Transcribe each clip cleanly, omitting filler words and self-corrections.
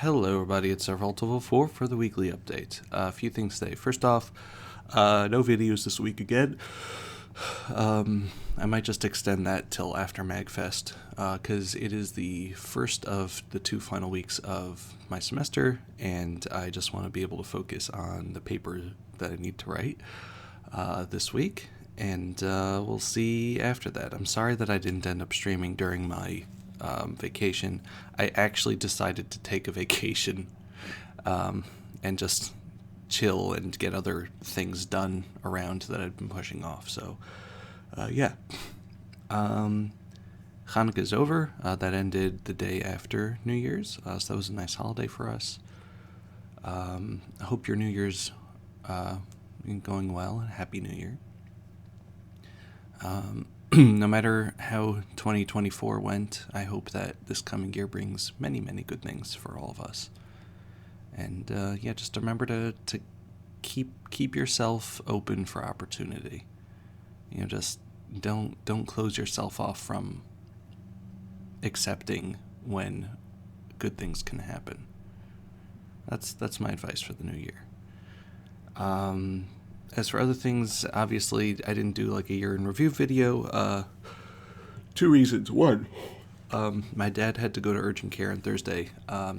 Hello everybody, it's Level 4 for the weekly update. A few things today. First off, no videos this week again. I might just extend that till after MagFest, because it is the first of the two final weeks of my semester, and I just want to be able to focus on the paper that I need to write this week, and we'll see after that. I'm sorry that I didn't end up streaming during my vacation. I actually decided to take a vacation and just chill and get other things done around that I'd been pushing off. So, yeah. Hanukkah's over. That ended the day after New Year's, so that was a nice holiday for us. I hope your New Year's going well, and Happy New Year. No matter how 2024 went, I hope that this coming year brings many, many good things for all of us. And yeah, just remember to keep yourself open for opportunity. You know, just don't close yourself off from accepting when good things can happen. That's my advice for the new year. As for other things, obviously, I didn't do like a year in review video. Two reasons. One, my dad had to go to urgent care on Thursday.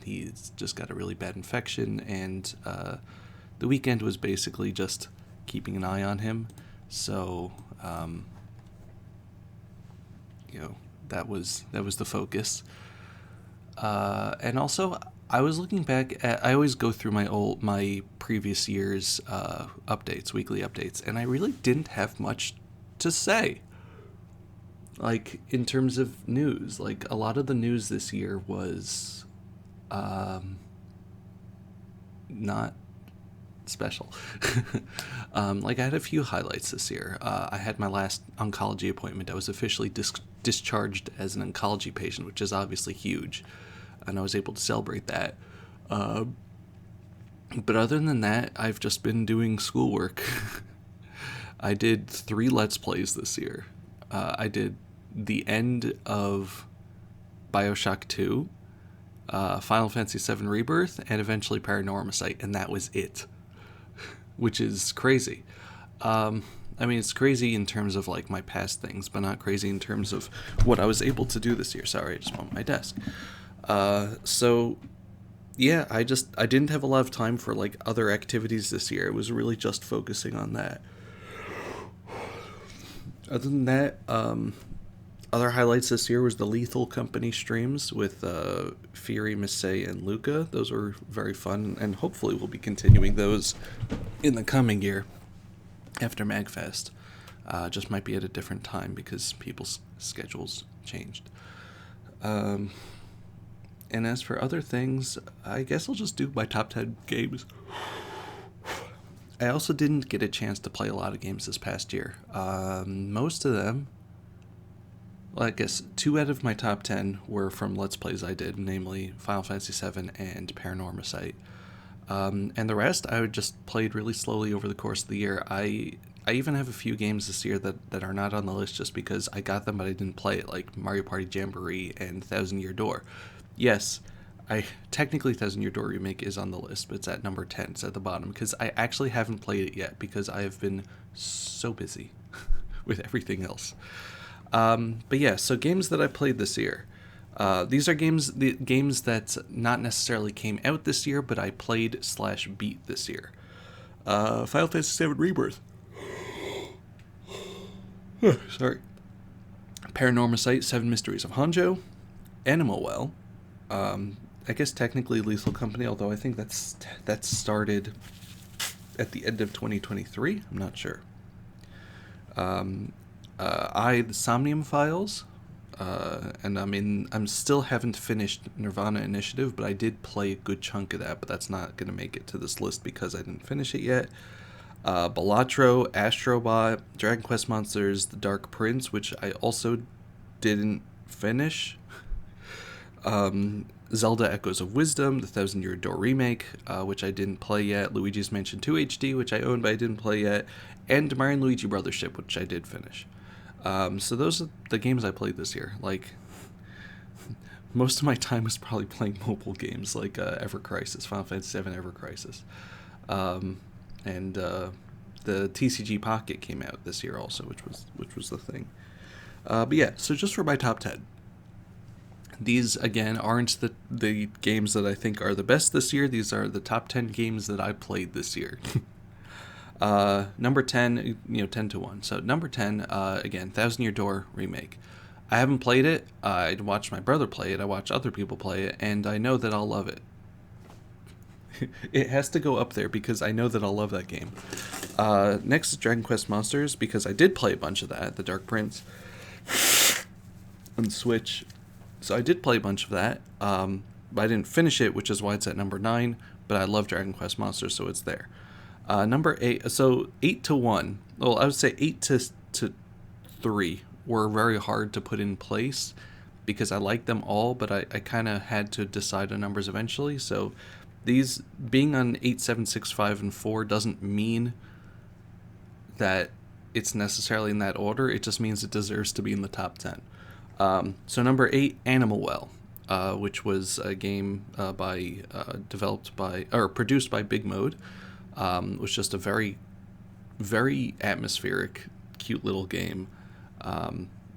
He's just got a really bad infection, and the weekend was basically just keeping an eye on him. So, that was the focus. And also, I was looking back at, I always go through my previous year's weekly updates, and I really didn't have much to say. Like, in terms of news, like, a lot of the news this year was not special. Like, I had a few highlights this year. I had my last oncology appointment. I was officially discharged as an oncology patient, which is obviously huge, and I was able to celebrate that. But other than that, I've just been doing schoolwork. I did 3 Let's Plays this year. I did the end of Bioshock 2, Final Fantasy VII Rebirth, and eventually Paranormal, and that was it. Which is crazy. I mean, it's crazy in terms of, like, my past things, but not crazy in terms of what I was able to do this year. Sorry, I just bumped my desk. So, yeah, I didn't have a lot of time for, like, other activities this year. It was really just focusing on that. Other than that, other highlights this year was the Lethal Company streams with Fury, Missei, and Luca. Those were very fun, and hopefully we'll be continuing those in the coming year after MagFest. Just might be at a different time because people's schedules changed. And as for other things, I guess I'll just do my top 10 games. I also didn't get a chance to play a lot of games this past year. Most of them, well, I guess 2 out of my top 10 were from Let's Plays I did, namely Final Fantasy VII and Paranormal. And the rest I just played really slowly over the course of the year. I even have a few games this year that are not on the list just because I got them but I didn't play it, like Mario Party Jamboree and Thousand Year Door. Yes, technically Thousand Year Door Remake is on the list, but it's at number 10. It's at the bottom because I actually haven't played it yet because I have been so busy with everything else. But yeah, so games that I played this year. These are games that not necessarily came out this year, but I played / beat this year. Final Fantasy VII Rebirth. Sorry. Paranormal, 7 Mysteries of Hanjo. Animal Well. I guess technically Lethal Company, although I think that started at the end of 2023. I'm not sure. The Somnium Files, and I'm still haven't finished Nirvana Initiative, but I did play a good chunk of that, but that's not going to make it to this list because I didn't finish it yet. Balatro, Astrobot, Dragon Quest Monsters, The Dark Prince, which I also didn't finish. Zelda Echoes of Wisdom, the Thousand Year Door Remake, which I didn't play yet. Luigi's Mansion 2 HD, which I own but I didn't play yet. And Mario & Luigi Brothership, which I did finish. So those are the games I played this year. Like, most of my time was probably playing mobile games like Ever Crisis, Final Fantasy VII Ever Crisis. And the TCG Pocket came out this year also, which was the thing. But yeah, so just for my top 10. These, again, aren't the games that I think are the best this year. These are the top 10 games that I played this year. Number 10, 10 to 1. So number 10, again, Thousand Year Door remake. I haven't played it. I watched my brother play it. I watched other people play it, and I know that I'll love it. It has to go up there because I know that I'll love that game. Next is Dragon Quest Monsters, because I did play a bunch of that, The Dark Prince, on Switch. So I did play a bunch of that, but I didn't finish it, which is why it's at number 9, but I love Dragon Quest Monsters, so it's there. Number 8, so 8 to 1, well, I would say 8 to 3 were very hard to put in place, because I like them all, but I kind of had to decide on numbers eventually, so these, being on 8, 7, 6, 5, and 4 doesn't mean that it's necessarily in that order, it just means it deserves to be in the top 10. So number 8, Animal Well, which was a game produced by Big Mode. Was just a very, very atmospheric, cute little game.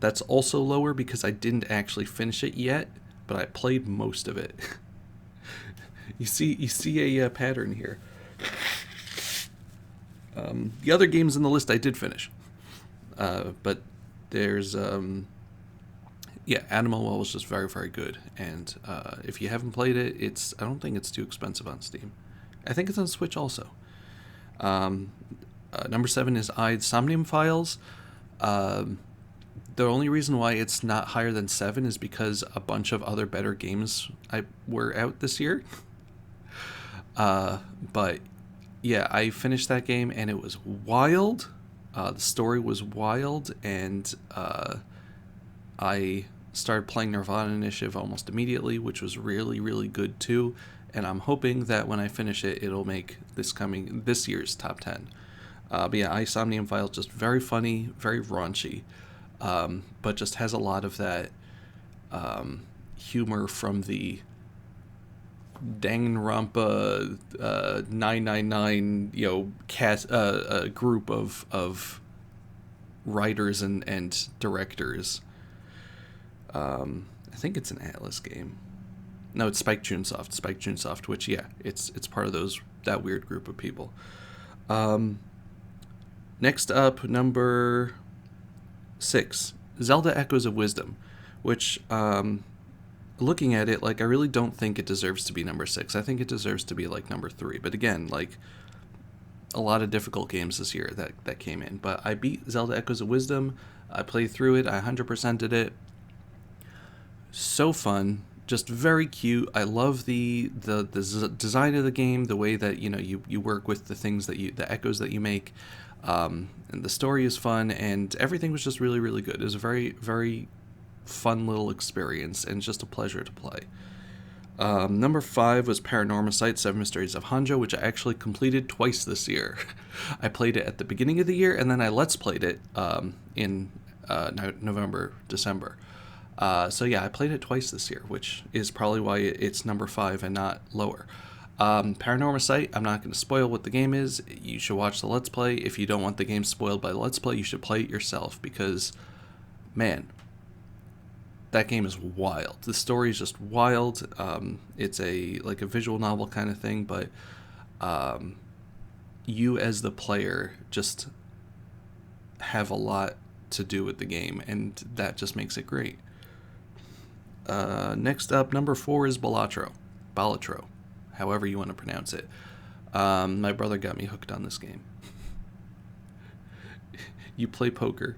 That's also lower because I didn't actually finish it yet, but I played most of it. You see a pattern here. The other games in the list I did finish, but there's Animal Well was just very, very good, and if you haven't played it, I don't think it's too expensive on Steam. I think it's on Switch also. Number 7 is Somnium Files. The only reason why it's not higher than 7 is because a bunch of other better games were out this year. But yeah, I finished that game and it was wild. The story was wild, and I started playing Nirvana Initiative almost immediately, which was really, really good too. And I'm hoping that when I finish it, it'll make this year's top 10. But yeah, Somnium Files, just very funny, very raunchy, but just has a lot of that humor from the Danganronpa 999 group of writers and directors. I think it's an Atlas game. No, it's Spike Chunsoft, which, yeah, it's part of that weird group of people. Next up, number 6, Zelda Echoes of Wisdom, which, looking at it, like, I really don't think it deserves to be number 6. I think it deserves to be, like, number 3. But again, like, a lot of difficult games this year that came in. But I beat Zelda Echoes of Wisdom. I played through it. I 100%ed it. So fun. Just very cute. I love the design of the game, the way that you work with the things the echoes that you make, and the story is fun, and everything was just really, really good. It was a very, very fun little experience, and just a pleasure to play. Number 5 was Paranormal Sight: 7 Mysteries of Hanjo, which I actually completed twice this year. I played it at the beginning of the year, and then I Let's Played it in November, December. So yeah, I played it twice this year, which is probably why it's number 5 and not lower. Paranormal Sight, I'm not going to spoil what the game is. You should watch the Let's Play. If you don't want the game spoiled by the Let's Play, you should play it yourself, because, man, that game is wild. The story is just wild. It's a visual novel kind of thing, but you as the player just have a lot to do with the game, and that just makes it great. Next up, number 4 is Balatro, however you want to pronounce it. My brother got me hooked on this game. You play poker.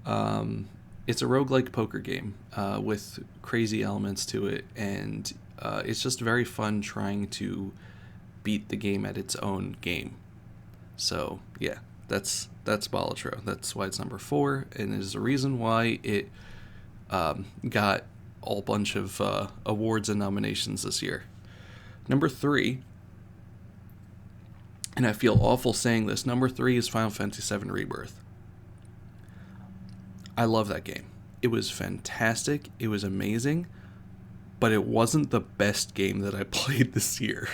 It's a roguelike poker game with crazy elements to it, and it's just very fun trying to beat the game at its own game. So yeah, that's Balatro. That's why it's number 4, and there's a reason why it got a bunch of awards and nominations this year. Number 3, and I feel awful saying this, number 3 is Final Fantasy VII Rebirth. I love that game. It was fantastic. It was amazing. But it wasn't the best game that I played this year.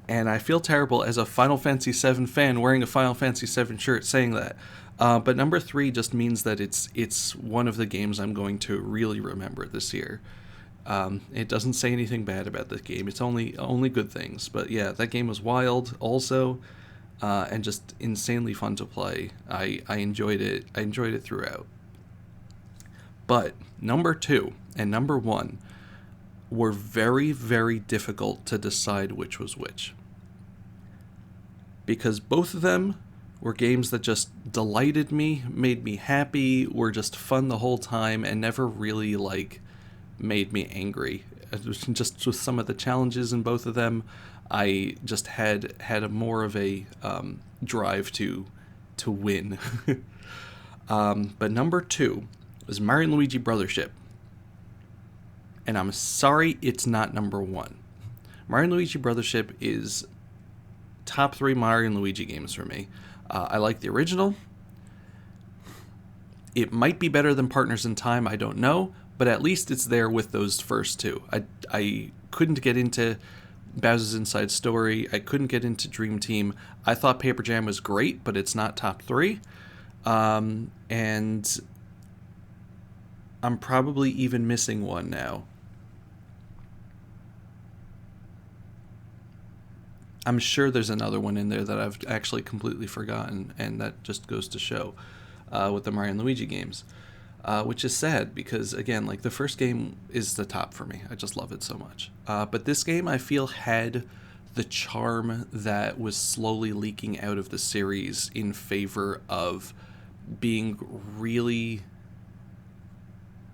And I feel terrible as a Final Fantasy VII fan wearing a Final Fantasy VII shirt saying that. But number 3 just means that it's one of the games I'm going to really remember this year. It doesn't say anything bad about this game. It's only good things. But yeah, that game was wild also, and just insanely fun to play. I enjoyed it. I enjoyed it throughout. But number 2 and number 1 were very, very difficult to decide which was which. Because both of them were games that just delighted me, made me happy, were just fun the whole time, and never really, made me angry. Just with some of the challenges in both of them, I just had a more of a drive to win. But number 2 was Mario & Luigi Brothership. And I'm sorry it's not number 1. Mario & Luigi Brothership is top 3 Mario & Luigi games for me. I like the original. It might be better than Partners in Time, I don't know, but at least it's there with those first 2. I couldn't get into Bowser's Inside Story. I couldn't get into Dream Team. I thought Paper Jam was great, but it's not top 3. And I'm probably even missing one now. I'm sure there's another one in there that I've actually completely forgotten, and that just goes to show with the Mario & Luigi games, which is sad because, again, the first game is the top for me. I just love it so much. But this game, I feel, had the charm that was slowly leaking out of the series in favor of being really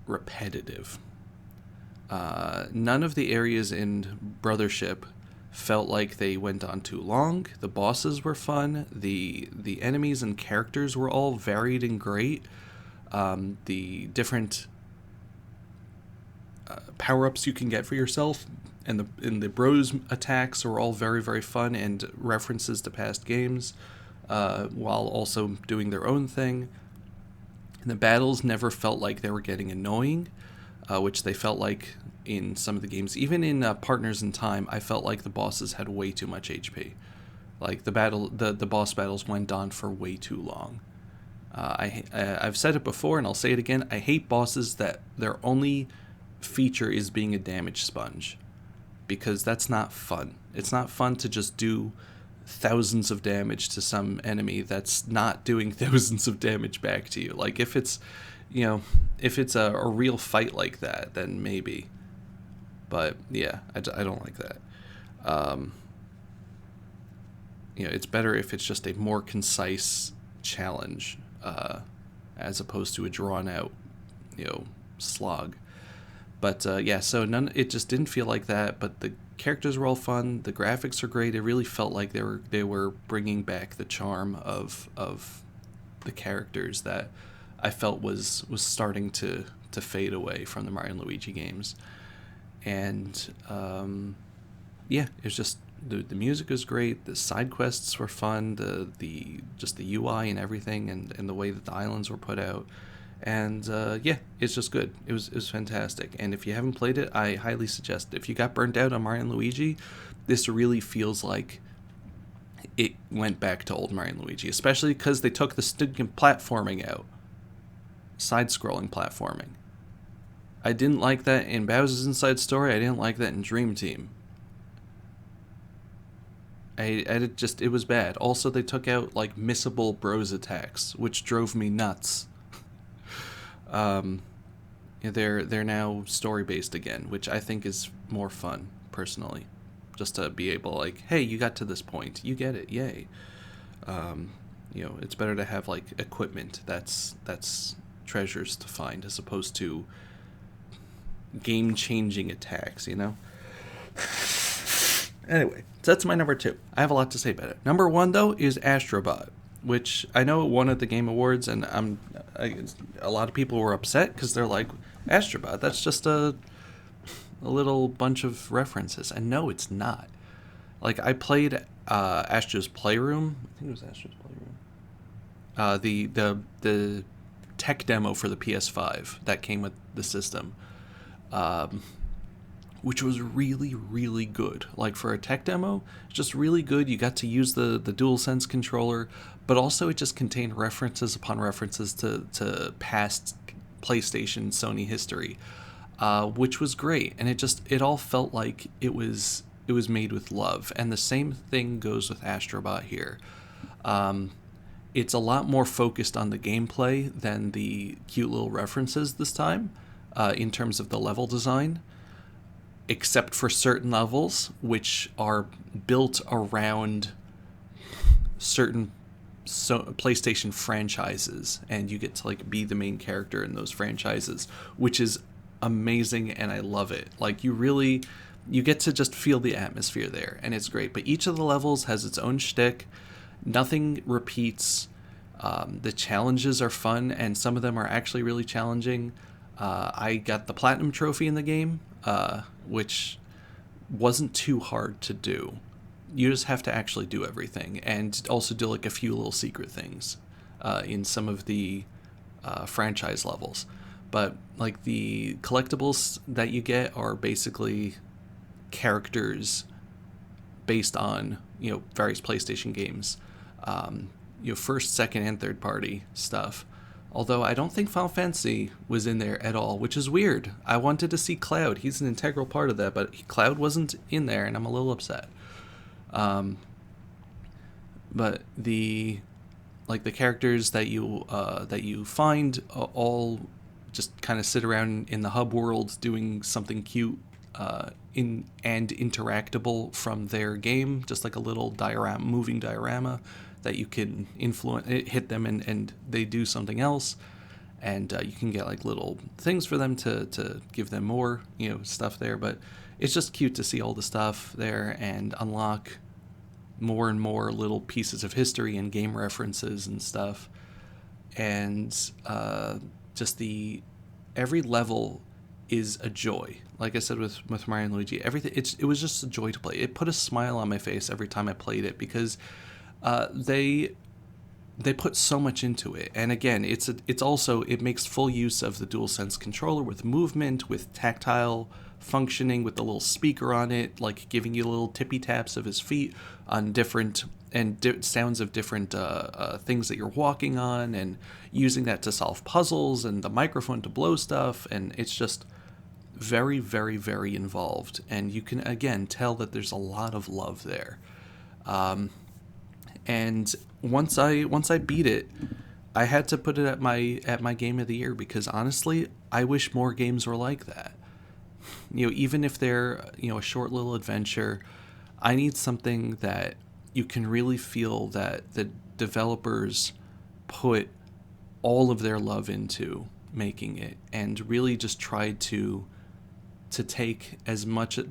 repetitive. None of the areas in Brothership felt like they went on too long. The bosses were fun. The enemies and characters were all varied and great. The different power-ups you can get for yourself and the bros attacks are all very, very fun and references to past games, while also doing their own thing. And the battles never felt like they were getting annoying, which they felt like in some of the games. Even in Partners in Time, I felt like the bosses had way too much HP. The boss battles went on for way too long. I've said it before, and I'll say it again. I hate bosses that their only feature is being a damage sponge, because that's not fun. It's not fun to just do thousands of damage to some enemy that's not doing thousands of damage back to you. If it's, if it's a real fight like that, then maybe. But yeah, I don't like that. It's better if it's just a more concise challenge, as opposed to a drawn out, slog. But so it just didn't feel like that. But the characters were all fun. The graphics are great. It really felt like they were bringing back the charm of the characters that I felt was starting to fade away from the Mario & Luigi games. And it was just the music was great. The side quests were fun. The UI and everything, and the way that the islands were put out. And it's just good. It was fantastic. And if you haven't played it, I highly suggest it. If you got burnt out on Mario & Luigi, this really feels like it went back to old Mario & Luigi, especially because they took the stinking platforming out. Side-scrolling platforming. I didn't like that in Bowser's Inside Story. I didn't like that in Dream Team. It was bad. Also, they took out missable bros attacks, which drove me nuts. They're now story based again, which I think is more fun personally. Just to be able hey, you got to this point, you get it, yay. It's better to have equipment that's treasures to find as opposed to game-changing attacks, Anyway, so that's my number 2. I have a lot to say about it. Number 1, though, is Astrobot, which I know it won at the Game Awards, and a lot of people were upset because they're like, Astrobot, that's just a little bunch of references. And no, it's not. I played Astro's Playroom. I think it was Astro's Playroom. The tech demo for the PS5 that came with the system, which was really, really good. Like, for a tech demo, just really good. You got to use the DualSense controller, but also it just contained references upon references to past PlayStation, Sony history, which was great. And it all felt like it was made with love. And the same thing goes with Astrobot here. It's a lot more focused on the gameplay than the cute little references this time, in terms of the level design, except for certain levels which are built around certain PlayStation franchises, and you get to like be the main character in those franchises, which is amazing, and I love it. Like, you get to just feel the atmosphere there, and it's great. But each of the levels has its own shtick. Nothing repeats. The challenges are fun, and some of them are actually really challenging. I got the Platinum Trophy in the game, which wasn't too hard to do. You just have to actually do everything, and also do like a few little secret things in some of the franchise levels. But like, the collectibles that you get are basically characters based on, various PlayStation games, first, second, and third party stuff. Although I don't think Final Fantasy was in there at all, which is weird. I wanted to see Cloud. He's an integral part of that, but Cloud wasn't in there, and I'm a little upset. But the characters that you find all just kind of sit around in the hub world doing something cute and interactable from their game, just like a little moving diorama that you can hit them and they do something else, and you can get like little things for them to give them more stuff there. But it's just cute to see all the stuff there and unlock more and more little pieces of history and game references and stuff. And just every level is a joy. Like I said with Mario and Luigi, everything, it was just a joy to play. It put a smile on my face every time I played it, because they put so much into it. And again, it makes full use of the DualSense controller with movement, with tactile functioning, with the little speaker on it, like giving you little tippy taps of his feet on different sounds of different things that you're walking on, and using that to solve puzzles, and the microphone to blow stuff. And it's just very, very, very involved, and you can again tell that there's a lot of love there. And once I beat it, I had to put it at my game of the year, because honestly, I wish more games were like that. Even if they're a short little adventure, I need something that you can really feel that the developers put all of their love into making it, and really just tried to take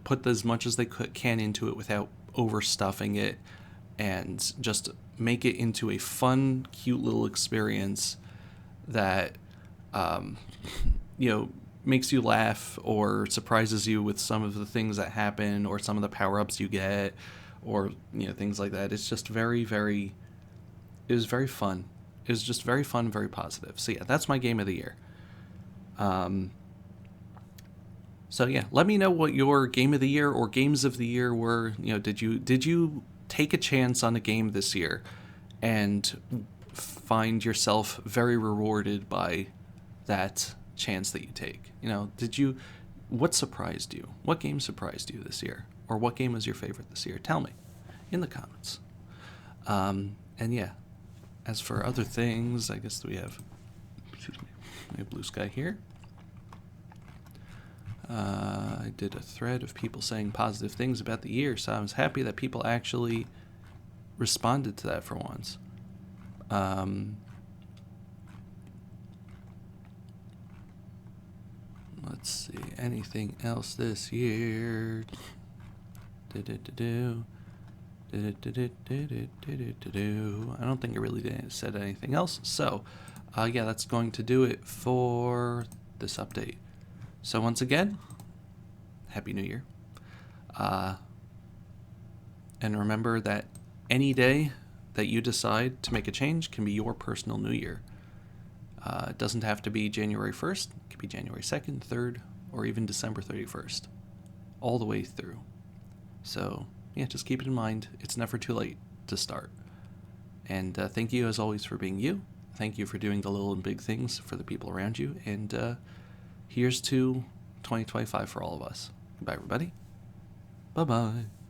put as much as they can into it without overstuffing it, and just make it into a fun, cute little experience that makes you laugh or surprises you with some of the things that happen, or some of the power-ups you get, or things like that. It's just very, very, it was very fun. It was just very fun, very positive. So yeah, that's my game of the year. So yeah, let me know what your game of the year or games of the year were. Did you take a chance on a game this year and find yourself very rewarded by that chance that you take? What surprised you? What game surprised you this year? Or what game was your favorite this year? Tell me in the comments. And yeah, as for other things, I guess we have Blue Sky here. I did a thread of people saying positive things about the year, so I was happy that people actually responded to that for once. Let's see, anything else this year? I don't think I really said anything else. So, yeah, that's going to do it for this update. So once again, Happy New Year. And remember that any day that you decide to make a change can be your personal New Year. It doesn't have to be January 1st. It could be January 2nd, 3rd, or even December 31st. All the way through. So, yeah, just keep it in mind. It's never too late to start. And thank you, as always, for being you. Thank you for doing the little and big things for the people around you. And here's to 2025 for all of us. Goodbye, everybody. Bye-bye.